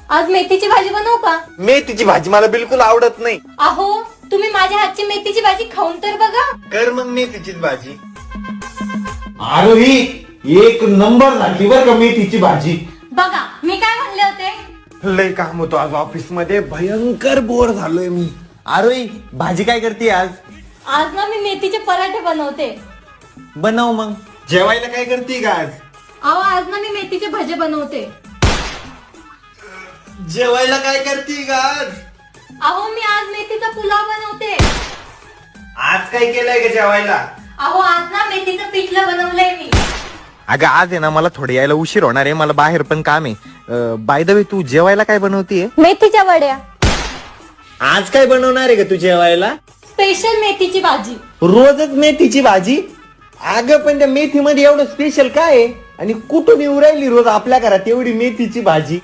आज मेथीची भाजी बनवू का? मेथीची भाजी मला बिलकुल आवडत नाही. अहो तुम्ही माझ्या हातची मेथीची भाजी खाऊन तर बघा. कर मग मेथीचीच भाजी. आरोही एक नंबर झाली बर का मेथीची भाजी. बघा मी काय म्हणले होते. लय काम होतो आज ऑफिस मध्ये, भयंकर बोर झालोय मी. आरोही भाजी काय करते आज? आज ना मी मेथीचे पराठे बनवते. बनव मग. जेवायला काय करते का आज? अहो आज ना मी मेथीचे भजे बनवते. जेवायला काय करते का आज? अहो मी आज मेथीचा पुलाव बनवते. आज काय केलंय का जेवायला? अहो आज ना मेथीचं पिठलं बनवलंय मी. अगं आज आहे ना मला थोडं यायला उशीर होणार आहे, मला बाहेर पण काम आहे. बाय द वे तू जेवायला काय बनवतीये? मेथीच्या वड्या. आज काय बनवणार आहे का तू जेवायला? स्पेशल मेथीची भाजी. रोजच मेथीची भाजी? अगं पण त्या मेथीमध्ये एवढं स्पेशल काय आहे आणि कुठून येऊ राहिली रोज आपल्या घरात एवढी मेथीची भाजी?